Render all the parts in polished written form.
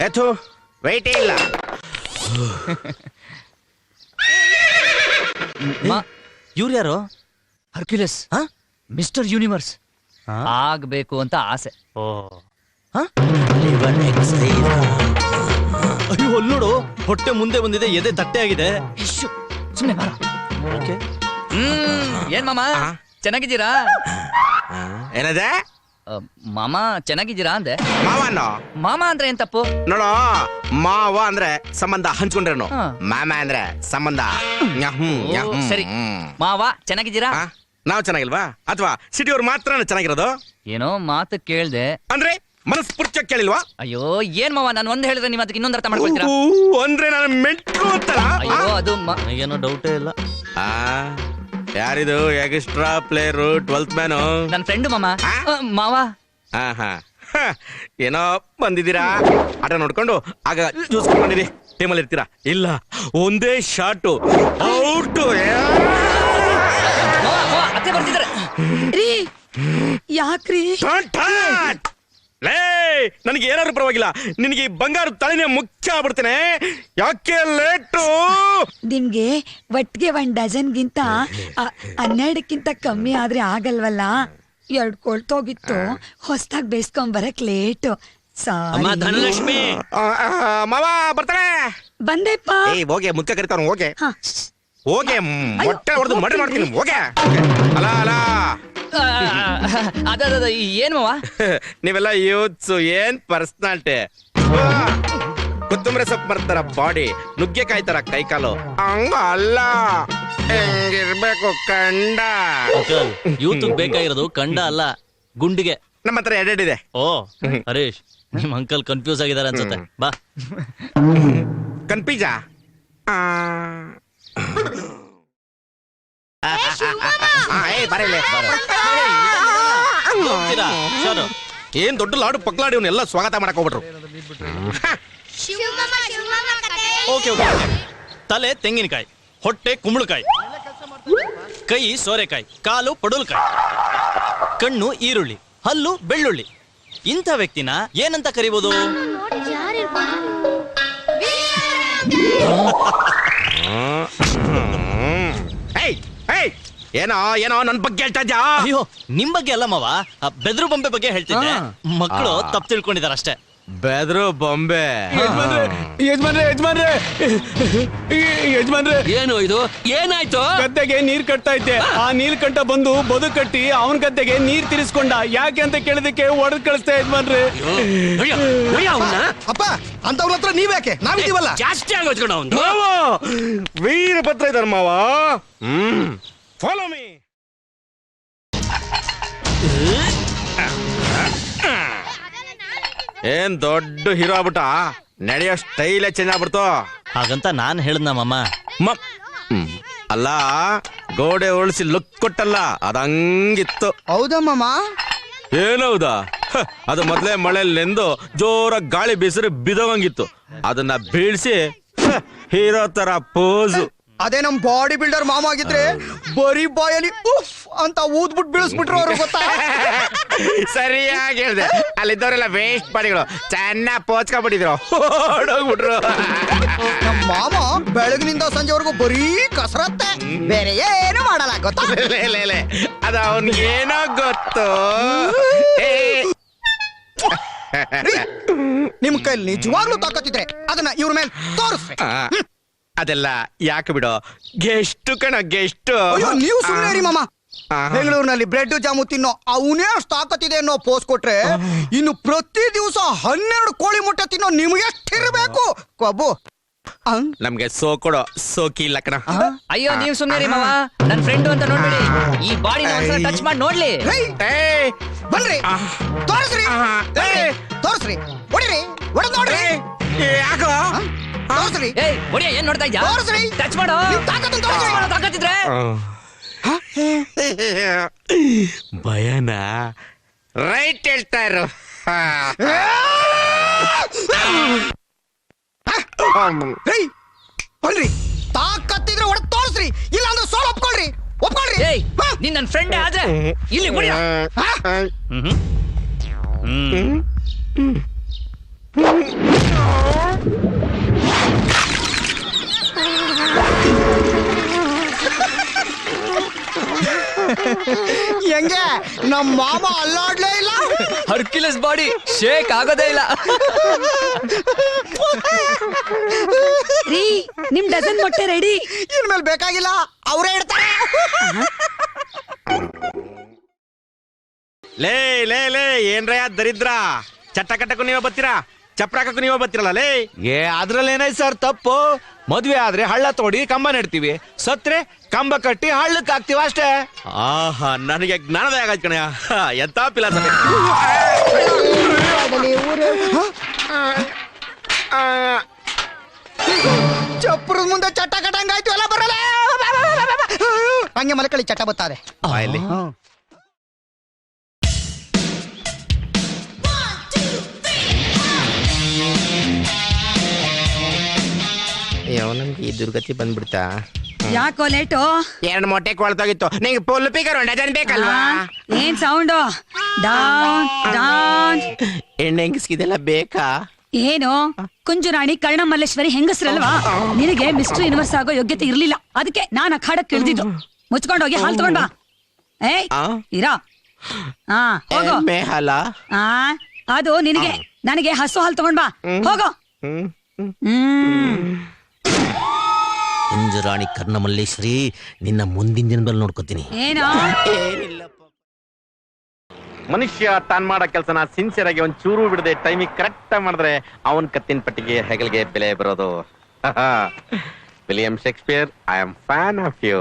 ಎಥು ವೆಯ್ಟೇ ಇಲ್ಲ. ಇವ್ರು ಯಾರು? ಹರ್ಕ್ಯುಲಸ್, ಮಿಸ್ಟರ್ ಯೂನಿವರ್ಸ್ ಆಗ್ಬೇಕು ಅಂತ ಆಸೆ. ಅಯ್ಯೋ ಅಲ್ಲಿ ನೋಡು, ಹೊಟ್ಟೆ ಮುಂದೆ ಬಂದಿದೆ, ಎದೆ ತಟ್ಟೆ ಆಗಿದೆ. ಸುಮ್ಮನೆ ಬಾರ. ಓಕೆ. ಏನ್ ಮಾಮ ಚೆನ್ನಾಗಿದ್ದೀರಾ? ಏನದೆ ಮಾಮ ಚೆನ್ನಾಗಿದ್ದೀರಾ ಅಂದೆ. ಮಾವನೋ? ಮಾಮ ಅಂದ್ರೆ ಏನ್ ತಪ್ಪು? ನೋಡೋ, ಮಾವ ಅಂದ್ರೆ ಸಂಬಂಧ ಹಂಚ್ಕೊಂಡ್ರೇನು, ಮಾಮ ಅಂದ್ರೆ ಸಂಬಂಧ. ಸರಿ, ಮಾವ ಚೆನ್ನಾಗಿದ್ದೀರಾ? ನಾವ್ ಚೆನ್ನಾಗಿಲ್ವಾ? ಅಥವಾ ಸಿಟಿಯವ್ರು ಮಾತ್ರ ಚೆನ್ನಾಗಿರೋದು? ಏನೋ ಮಾತು ಕೇಳ್ದೆ ಅಂದ್ರೆ ಮನಸ್ಫೂರ್ತಿಯಾಗಿ ಕೇಳಿಲ್ವಾ? ಅಯ್ಯೋ ಏನ್ ಮಾವ, ನಾನು ಒಂದ್ ಹೇಳಿದ್ರೆ ನೀವು ಅದಕ್ಕೆ ಇನ್ನೊಂದ್ ಅರ್ಥ ಮಾಡ್ಕೊಳ್ತೀರಾ? ಅಂದ್ರೆ ನಾನು ಮೆಂಟ್ಲು ಅಂತಾರ? ಅಯ್ಯೋ ಅದು ನನಗೇನೋ ಡೌಟೇ ಇಲ್ಲ. ಯಾರಿದು ಎಕ್ಸ್ಟ್ರಾ ಪ್ಲೇಯರು, 12th ಮ್ಯಾನು? ನನ್ನ ಫ್ರೆಂಡು ಮಾಮ. ಮಾವ ಏನೋ ಬಂದಿದ್ದೀರಾ, ಆಟ ನೋಡ್ಕೊಂಡು ಆಗ ಜ್ಯೂಸ್ ಕುಡ್ಕೊಂಡಿರಿ, ಟೀಮಲ್ಲಿ ಇರ್ತೀರಾ. ಇಲ್ಲ, ಒಂದೇ ಶಾಟು ಔಟು. ಅತ್ತೆ ಬರ್ತಿದ್ದಾರೆ. ಯಾಕ್ರಿ? ಲೇ, ನನಗೆ ಏನಾದ್ರು ಪರವಾಗಿಲ್ಲ, ನಿನಗೆ ಬಂಗಾರ ತಳಿನೇ ಮುಖ್ಯ ಆಗ್ಬಿಡ್ತೇನೆ. ಯಾಕೆ ಲೇಟು? ನಿಮ್ಗೆ ಒಟ್ಟಿಗೆ 1 ಡಜನ್ಗಿಂತ 12ಕ್ಕಿಂತ ಕಮ್ಮಿ ಆದ್ರೆ ಆಗಲ್ವಲ್ಲ. 2 ಕೊಳ್ತೋಗಿತ್ತು, ಹೊಸ್ದಾಗ್ ಬೇಯಿಸ್ಕೊಂಬರಕ್ ಲೇಟು. ಧನಲಕ್ಷ್ಮಿ ಮಾವ ಬರ್ತಾನೆ. ಬಂದೆಪ್ಪ. ಹೋಗೆ, ಮುಖ್ಯ ಕರಿತಾವ. ಹೋಗೆ ಹೋಗೆ, ಮೊಟ್ಟೆ ಹೊಡೆದು ಮಡಿ ಮಾಡ್ತೀನಿ. ಹೋಗೆ. ಅಲ್ಲ ಅದ ಏನ್ ಮಾವ? ನೀವೆಲ್ಲ ಯೂತ್ಸು, ಏನ್ ಪರ್ಸನಾಲಿಟಿ. ಕೊತ್ತಂಬರಿ ಸೊಪ್ಪು ಬರ್ತಾರ ಬಾಡಿ, ನುಗ್ಗೆಕಾಯಿ ತರ ಕೈಕಾಲು. ಹಂಗ ಅಲ್ಲ, ಹೆಂಗಿರ್ಬೇಕು ಕಂಡ. ಯೂತ್ ಬೇಕಾಗಿರೋದು ಕಂಡ ಅಲ್ಲ, ಗುಂಡಿಗೆ. ನಮ್ಮ ಹತ್ರ ಎರಡೆರಡಿದೆ. ಓ ಹರೀಶ್, ನಿಮ್ ಅಂಕಲ್ ಕನ್ಫ್ಯೂಸ್ ಆಗಿದ್ದಾರೆ ಅನ್ಸುತ್ತೆ. ಬಾ. ಕನ್ಫ್ಯೂಜಾ? ಏನ್ ದೊಡ್ಡ ಲಾಡು ಪಕ್ಲಾಡಿ ಎಲ್ಲ ಸ್ವಾಗತ ಮಾಡಕ್ ಹೋಗ್ಬಿಟ್ರು. Okay okay. ತಲೆ ತೆಂಗಿನಕಾಯಿ, ಹೊಟ್ಟೆ ಕುಂಬಳಕಾಯಿ, ಕೈ ಸೋರೆಕಾಯಿ, ಕಾಲು ಪಡುಲ್ಕಾಯಿ, ಕಣ್ಣು ಈರುಳ್ಳಿ, ಹಲ್ಲು ಬೆಳ್ಳುಳ್ಳಿ. ಇಂಥ ವ್ಯಕ್ತಿನ ಏನಂತ ಕರಿಬೋದು? ಏನೋ ಏನೋ ನನ್ ಬಗ್ಗೆ ಹೇಳ್ತಾ ಇದ್ಯಾ? ಅಯ್ಯೋ, ನಿಮ್ ಬಗ್ಗೆ ಅಲ್ಲ ಮಾವ, ಬೆದ್ರು ಬೊಂಬೆ ಬಗ್ಗೆ ಹೇಳ್ತಿದ್ದೆ. ಮಕ್ಕಳು ತಪ್ಪು ತಿಳ್ಕೊಂಡಿದಾರ ಅಷ್ಟೇ. ಬೆದ್ರು ಬೊಂಬೆ? ಯಜಮಾನ್ರೆ ಏನು ಇದು? ಏನಾಯ್ತು? ಗದ್ದೆಗೆ ನೀರ್ ಕಟ್ತಾ ಇದ್ದೆ. ಆ ನೀಲ್ ಕಂಠ ಬಂದು ಬದು ಕಟ್ಟಿ ಅವನ ಗದ್ದೆಗೆ ನೀರ್ ತಿರ್ಸ್ಕೊಂಡ. ಯಾಕೆ ಅಂತ ಕೇಳಿದಕ್ಕೆ ಹೊಡೆದ್ ಕಳಿಸ್ತಾ ಯಜಮಾನ್ರೆ. ಅಪ್ಪ, ಅಂತವ್ರ ಹತ್ರ ನೀವ್ಯಾಕೆ? ನಾವಿದೀವಲ್ಲ. ಜಾಸ್ತಿ ಆಗೋಚ್ಕೊಂಡು ಅವನು. ವೀರಭದ್ರ ಇದಾರ ಮಾವ. Follow me. ಏನ್ ದೊಡ್ಡ ಹೀರೋ ಆಗ್ಬಿಟ್ಟ, ನಡೆಯೋ ಸ್ಟೈಲೇ ಚೇಂಜ್ ಆಗ್ಬಿಡ್ತು. ಹಾಗಂತ ನಾನ್ ಹೇಳ್ದ ಮಮ್ಮ. ಅಲ್ಲ, ಗೋಡೆ ಉಳಿಸಿ ಲುಕ್ ಕೊಟ್ಟಲ್ಲ, ಅದಂಗಿತ್ತು. ಹೌದಮ್ಮ. ಏನೌದಾ? ಅದು ಮೊದ್ಲೇ ಮಳೆಯಲ್ಲಿ ನೆಂದು ಜೋರ ಗಾಳಿ ಬೀಸಿದ್ರೆ ಬಿದೋಗಂಗಿತ್ತು. ಅದನ್ನ ಬೀಳ್ಸಿ ಹೀರೋ ತರ ಪೋಸು. ಅದೇ ನಮ್ ಬಾಡಿ ಬಿಲ್ಡರ್ ಮಾಮ ಆಗಿದ್ರೆ ಬರೀ ಬಾಯಲ್ಲಿ ಉಫ್ ಅಂತ ಊದ್ಬಿಟ್ಟು ಬೀಳಿಸ್ಬಿಟ್ರು ಅವ್ರು, ಗೊತ್ತಾ? ಸರಿಯಾಗಿ ಹೇಳ್ದೆ. ಅಲ್ಲಿದ್ದವರೆಲ್ಲ ವೇಸ್ಟ್ ಬಾಡಿಗಳು ಚೆನ್ನಾಗಿ ಪೋಚ್ಕೊಂಡ್ಬಿಟ್ಟಿದ್ರು, ಓಡೋಗ್ಬಿಟ್ರು. ನಮ್ ಮಾಮ ಬೆಳಗಿನಿಂದ ಸಂಜೆವರೆಗೂ ಬರೀ ಕಸರತ್ತೆ, ಬೇರೆ ಏನು ಮಾಡಲ್ಲ, ಗೊತ್ತಾ? ಅದ ಅವನ್ಗೇನೋ ಗೊತ್ತು. ನಿಮ್ ಕೈಲಿ ನಿಜವಾಗ್ಲೂ ತಾಕತ್ತಿದ್ರೆ ಅದನ್ನ ಇವ್ರ ಮೇಲೆ ತೋರಿಸ್ರಿ. ಅದೆಲ್ಲ ಯಾಕೆ ಬಿಡೋ, ಗೆಸ್ಟ್ ಕಣ ಗೆಸ್ಟ್. ನೀವು ಸುಮ್ಮನೆ ರೀ ಮಾಮ. ಬೆಂಗಳೂರಿನಲ್ಲಿ ಬ್ರೆಡ್ ಜಾಮು ತಿನ್ನೋ ಅವನೇ ಅಷ್ಟು ತಾಕತ್ತಿದೆ ಅನ್ನೋ ಪೋಸ್ಟ್ ಕೊಟ್ರೆ, ಇನ್ನು ಪ್ರತಿ ದಿವಸ 12 ಕೋಳಿ ಮೊಟ್ಟೆ ತಿನ್ನೋ ನಿಮ್ಗೆ ಎಷ್ಟಿರ್ಬೇಕು ಕೊಬ್ಬು? ನಮ್ಗೆ ಸೋಕೊಡೋ ಸೋಕಿ ಇಲ್ಲ ಕಣ. ಅಯ್ಯೋ ನೀವ್ ಸುಮ್ಮನೆ ರೀ ಮಾವ, ನನ್ ಫ್ರೆಂಡ್ ಅಂತ ನೋಡ್ಬೇಡಿ. ಈ ಬಾಡಿ ಟಚ್ ಮಾಡಿ ನೋಡ್ಲಿ. ಬನ್ರಿ, ತೋರಿಸ್ರಿ, ತೋರಿಸ್ರಿ, ಹೊಡಿರಿ, ಹೊಡೆದ್ ನೋಡ್ರಿ. ಯಾಕೋ ತೋರಿಸ್ರಿ. ಹೊಡಿಯ, ಏನ್ ನೋಡ್ತಾ ಇದ್ಯಾ? ತೋರಿಸ್ರಿ, ಟಚ್ ಮಾಡೋ, ತಾಕತ್ತಿದ್ರೆ. ಭಯನ ರೈಟ್ ಹೇಳ್ತಾ ಇರು. ಬನ್ರಿ, ತಾಕತ್ತಿದ್ರೆ ಹೊಡೆದ್ ತೋರಿಸ್ರಿ, ಇಲ್ಲ ಅಂದ್ರೆ ಸೋಲ್ ಒಪ್ಕೊಳ್ರಿ. ಒಪ್ಕೊಳ್ರಿ. ಏಯ್ ನೀನ್ ನನ್ ಫ್ರೆಂಡ್ ಆದ್ರೆ ಇಲ್ಲಿ ಬಿಡಿ ಹೆಂಗೆ ನಮ್ಮ ಮಾಮ ಅಲ್ಲಾಡ್ಲೇ ಇಲ್ಲ. ಹರ್ಕ್ಯುಲಸ್ ಬಾಡಿ ಶೇಕ್ ಆಗೋದೇ ಇಲ್ಲ. ರೀ ನಿಮ್ ಡಜನ್ ಮೊಟ್ಟೆ ರೆಡಿ. ಇನ್ಮೇಲೆ ಬೇಕಾಗಿಲ್ಲ, ಅವರೇ ಇಡ್ತಾರೆ. ಲೇ ಲೇ ಲೇ ಏನ್ರಯ್ಯ ದರಿದ್ರ, ಚಟ್ಟ ಕಟ್ಟಕ್ಕೂ ನೀವೇ ಬರ್ತೀರಾ, ಚಪ್ರಾಕಕ್ಕೂ ನೀವೇ ಬರ್ತೀರಲ್ಲ ಲೇ. ಅದ್ರಲ್ಲಿ ಏನಾಯ್ತು ಸರ್ ತಪ್ಪು? ಮದ್ವೆ ಆದ್ರೆ ಹಳ್ಳ ತೋಡಿ ಕಂಬ ನೆಡ್ತೀವಿ, ಸತ್ರೆ ಕಂಬ ಕಟ್ಟಿ ಹಳ್ಳಕ್ ಹಾಕ್ತಿವಿ ಅಷ್ಟೇ. ಆಹಾ ನನಗೆ ಜ್ಞಾನದ ಆಗತ್ ಕಣಯ್ಯ, ಎಂತ ಫಿಲಾಸಫಿ. ಚಪ್ರದ ಮುಂದೆ ಚಟ್ಟ ಕಟ್ಟಂಗಾಯ್ತು, ಎಲ್ಲ ಬರಲ್ಲ. ಹಂಗೆ ಮಲಕಳಿ ಚಟ್ಟ ಬತ್ತದೆ. ಬಾಯಲ್ಲಿ ನಮ್ಗೆ ಈ ದುರ್ಗತಿ ಬಂದ್ಬಿಡ್ತಾ. ಯಾಕೋ ಲೇಟು? 2 ಮೊಟ್ಟೆ ಕೊಳ್ತೋಗಿತ್ತು. ನಿಂಗೆ ಪುಲ್ ಪಿಗರ್ ಡಜನ್ ಬೇಕಲ್ವಾ? ಏನ್ ಸೌಂಡು? Down down. ಹೆಣ್ಣು ಹೆಂಗಸ್ಗಿದೆಲ್ಲ ಬೇಕಾ? ಏನು ಕುಂಜುರಾಣಿ ಕರ್ಣಮಲ್ಲೇಶ್ವರಿ ಹೆಂಗಸ್ರಲ್ವಾ? ನಿನಗೆ ಮಿಸ್ಟರ್ ಯೂನಿವರ್ಸ್ ಆಗೋ ಯೋಗ್ಯತೆ ಇರ್ಲಿಲ್ಲ, ಅದಕ್ಕೆ ನಾನ್ ಅಖಾಡಕ್ಕೆ ಇಳ್ದಿದ್ದು. ಮುಚ್ಕೊಂಡೋಗಿ ಹಾಲು ತಗೊಂಡ್ ಬಾ. ಏಯ್ ಇರಾ. ಹಾ ಹೋಗೋ. ಹಾಲ ಅದು ನಿನಗೆ, ನನಗೆ ಹಸು ಹಾಲು ತಗೊಂಡ್ ಬಾ. ಹೋಗೋ. ಕುಂಜರಾಣಿ ಕರ್ಣಮಲ್ಲೇಶ್ವರಿ, ನಿನ್ನ ಮುಂದಿನ ದಿನದಲ್ಲಿ ನೋಡ್ಕೋತೀನಿ. ಏನೋ ಮನುಷ್ಯ ತಾನ್ ಮಾಡೋ ಕೆಲಸನ ಸಿನ್ಸಿಯರ್ ಆಗಿ ಒಂದ್ ಚೂರು ಬಿಡದೆ ಟೈಮಿಗೆ ಕರೆಕ್ಟ್ ಮಾಡಿದ್ರೆ ಅವನ್ ಕತ್ತಿನ ಪಟ್ಟಿಗೆ ಹೆಗಲ್ಗೆ ಬೆಲೆ ಬರೋದು. William Shakespeare, I am fan of you.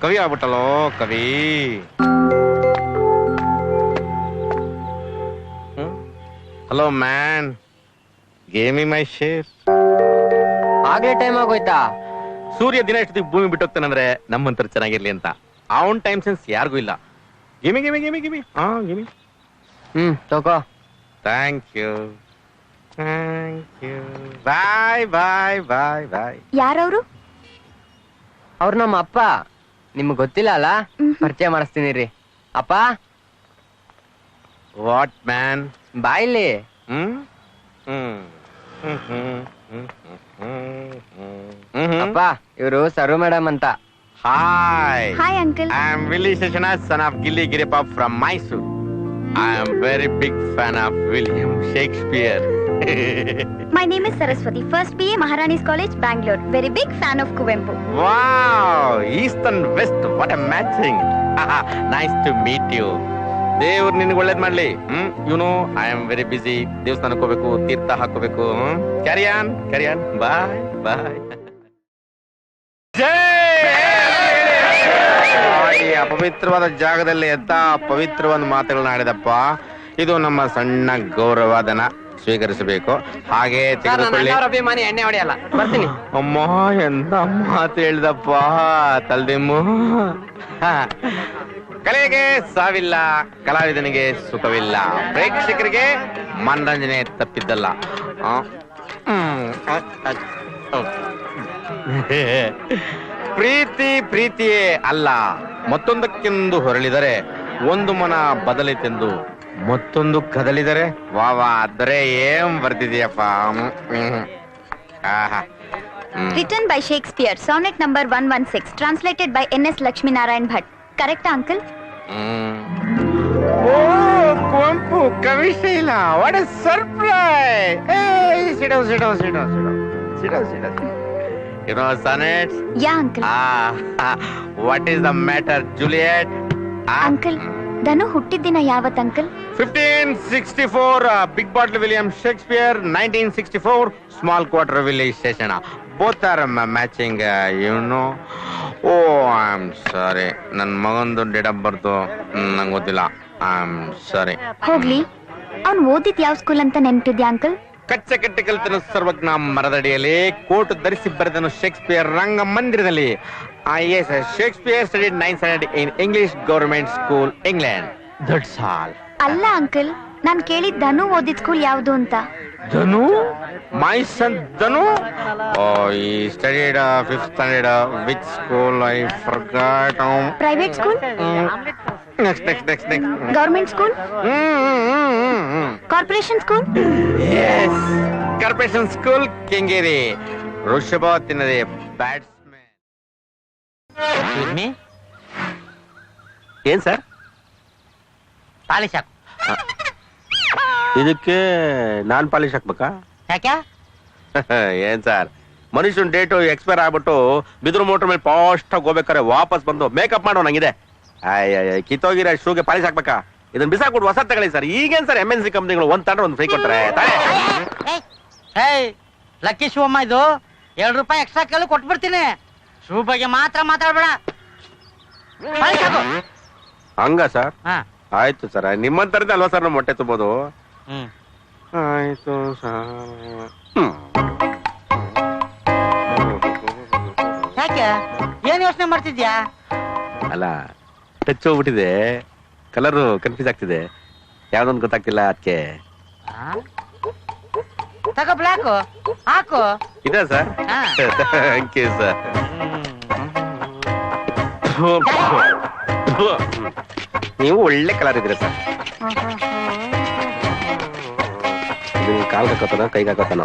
ಕವಿ ಆಗ್ಬಿಟ್ಟಲ್ಲೋ ಕವಿ. Hello man, gave me my share. ಆಗ್ಲೇ ಟೈಮ್ ಆಗೋಯ್ತಾ? ಸೂರ್ಯ ದಿನ ಎಷ್ಟೊತ್ತಿಗೆ ಭೂಮಿ ಬಿಟ್ಟೋಗ್ತಾನಂದ್ರೆ ನಮ್ಮಂತರ ಚೆನ್ನಾಗಿರ್ಲಿ ಅಂತ. ಅವನ್ ಟೈಮ್ ಸೆನ್ಸ್ ಯಾರಿಗೂ ಇಲ್ಲ. ಗಿಮಿ ಗಿಮಿ ಗಿಮಿ ಗಿಮಿ. ಗಿಮಿ. ತಗೋ. Thank you thank you. Bye bye bye bye. ಯಾರವ್ರು? ಅವ್ರು ನಮ್ಮ ಅಪ್ಪ. ನಿಮ್ಗೆ ಗೊತ್ತಿಲ್ಲ ಅಲ್ಲ, ಪರಿಚಯ ಮಾಡಿಸ್ತೀನಿ ರೀ. ಅಪ್ಪ. What man? ಬಾಯ್ಲಿ. ಅಪ್ಪ, ಇವರು ಸರು ಮೇಡಮ್ ಅಂತ. Hi. Hi, uncle. I am Willy Seshanath, son of Gilly Girippa from Mysore. I am very big fan of William Shakespeare. My name is Saraswati. First BA, Maharani's College, Bangalore. Very big fan of Kuvempu. Wow, East and West, what a matching. Nice to meet you. ದೇವ್ರು ನಿನ್ಗೆ ಒಳ್ಳೇದ್ ಮಾಡ್ಲಿ. You know I am very busy. ದೇವಸ್ಥಾನಕ್ಕೆ ಹೋಗ್ಬೇಕು, ತೀರ್ಥ ಹಾಕೋಬೇಕು. Karyon karyon. ಬಾಯ್ ಬಾಯ್. ಅಪವಿತ್ರವಾದ ಜಾಗದಲ್ಲಿ ಎಂತ ಪವಿತ್ರವಾದ ಮಾತುಗಳನ್ನ ಆಡಿದಪ್ಪ. ಇದು ನಮ್ಮ ಸಣ್ಣ ಗೌರವಧನ, ಸ್ವೀಕರಿಸಬೇಕು. ಹಾಗೆ ತೆಗೆದುಕೊಳ್ಳಿ. ಅಭಿಮಾನಿ, ಎಣ್ಣೆ ಹೊಡೆಯಲ್ಲ. ಬರ್ತೀನಿ. ಅಮ್ಮ ಎಂತ ಮಾತು ಹೇಳ್ದಪ್ಪ ತಲ್ದಿಮ್ಮು. ಕಲೆಗೆ ಸಾವಿಲ್ಲ, ಕಲಾವಿದನಿಗೆ ಸುಖವಿಲ್ಲ, ಪ್ರೇಕ್ಷಕರಿಗೆ ಮನರಂಜನೆ ತಪ್ಪಿದ್ದಲ್ಲ. ಪ್ರೀತಿ ಪ್ರೀತಿಯೇ ಅಲ್ಲ, ಮತ್ತೊಂದಕ್ಕೆಂದು ಹೊರಳಿದರೆ ಒಂದು ಮನ ಬದಲಿತೆಂದು ಮತ್ತೊಂದು ಕದಲಿದರೆ ವಾ ಆದರೆ ಏನ್ ಬರ್ತಿದೀಯಪ್ಪ. Written by Shakespeare. Sonnet number 116. Translated by N.S. Lakshmi Narayan Bhatt. Correct, uncle? ಓ Kuvempu Kavishaila, what a surprise. Sit down. You know sonnets? Yeah, uncle. What is the matter, Juliet? Uncle, ಧನು ಹುಟ್ಟಿದ್ದಿನ ಯಾವತ್ uncle? 1564, Big Bottle William Shakespeare. 1964, Small Quarter Willie Seshana. Both are matching, you know. Oh, I'm sorry. ನನ್ನ ಮಗಂದು date of birth ನಂಗೆ ಗೊತ್ತಿಲ್ಲ. I'm sorry. ಹೋಗ್ಲಿ, ಅವ್ನ್ ಓದಿದ್ ಯಾವ school ಅಂತ ನೆನ್ಪಿದ್ಯಾ uncle? ಕಚ್ಚೆ ಕಟ್ಟೆ ಕಲಿತನು ಸರ್ವಜ್ಞ ಮರದಡಿಯಲ್ಲಿ, ಕೋಟ್ ಧರಿಸಿ ಬರೆದನು ಶೇಕ್ಸ್ಪಿಯರ್ ರಂಗ ಮಂದಿರದಲ್ಲಿ. Yes, Shakespeare studied 9th standard in English Government School, England. That's all. ಅಲ್ಲ ಅಂಕಲ್, ನಾನ್ ಕೇಳಿದ್ ಧನು ಓದಿದ್ ಸ್ಕೂಲ್ ಯಾವ್ದು ಅಂತ. Danu? My son Danu? Oh, he studied 5th standard. Which school? I forgot. Private school? Next. Government school? Corporation school? Yes. Corporation School, Kengeri. Rushabha Tinade, batsman. Excuse me? ಏನ್ sir? Polish ಹಾಕು. ಇದಕ್ಕೆ ನಾನ್ polish ಹಾಕ್ಬೇಕಾ? ಯಾಕೆ? ಏನ್ sir, ಮನುಷ್ಯನ್ date expire ಆಗ್ಬಿಟ್ಟು ಬಿದ್ರು motor ಮೇಲೆ fast ಆಗಿ ಹೋಗ್ಬೇಕಾರೆ ವಾಪಸ್ ಬಂದು ಮೇಕಪ್ ಮಾಡೋ ನಂಗಿದೆ. ಕಿತ್ತೋಗಿರೋ ಶೂಗೆ ಪಾಲಿಶ್ ಹಾಕ್ಬೇಕಾ? ಇದನ್ನ ಬಿಸಾಕ್ಬಿಟ್ಟು ಹೊಸ ತಗೊಳ್ಳಿ ಸರ್. ಈಗೇನ್ ಸರ್ MNC ಕಂಪ್ನಿಗಳು ಒಂದ್ ತಂಡ್ರೆ ಒಂದು ಫ್ರೀ ಕೊಡ್ತಾರೆ. ಲಕ್ಕಿ ಶೂ ಅಮ್ಮ ಇದು. ₹2 ಎಕ್ಸ್ಟ್ರಾ ಕೇಳಿ ಕೊಟ್ಬಿಡ್ತೀನಿ. ಶೂ ಬಗ್ಗೆ ಮಾತ್ರ ಮಾತಾಡ್ಬೇಡ. ಪಾಲಿಶ್ ಹಾಕು. ಹಂಗ ಸರ್? ಹಾ. ಆಯ್ತು ಸರ್, ನಿಮ್ಮಂತರದ್ದು ಅಲ್ವಾ ಸರ್ ನಮ್ಮ ಹೊಟ್ಟೆ ತುಂಬೋದು? ಆಯ್ತು ಸರ್. ಯಾಕೆ ಏನ್ ಯೋಚನೆ ಮಾಡ್ತಿದ್ಯಾ? ಅಲ್ಲ, ಟಚ್ ಹೋಗ್ಬಿಟ್ಟಿದೆ, ಕಲರ್ ಕನ್ಫ್ಯೂಸ್ ಆಗ್ತಿದೆ, ಯಾವ್ದೊಂದು ಗೊತ್ತಾಗ್ತಿಲ್ಲ ಅದಕ್ಕೆ. ತಗೋ ಬ್ಲಾಕ್ ಹಾಕು. ಇದೆ ಸರ್? ಹಾ. Thank you sir. ನೀವು ಒಳ್ಳೆ ಕಲರ್ ಇದ್ದೀರಾ ಸರ್. ಇದು ಕಾಲ್ಗೆ ಹಾಕೋತಾನ, ಕೈಗೆ ಹಾಕೋತಾನ?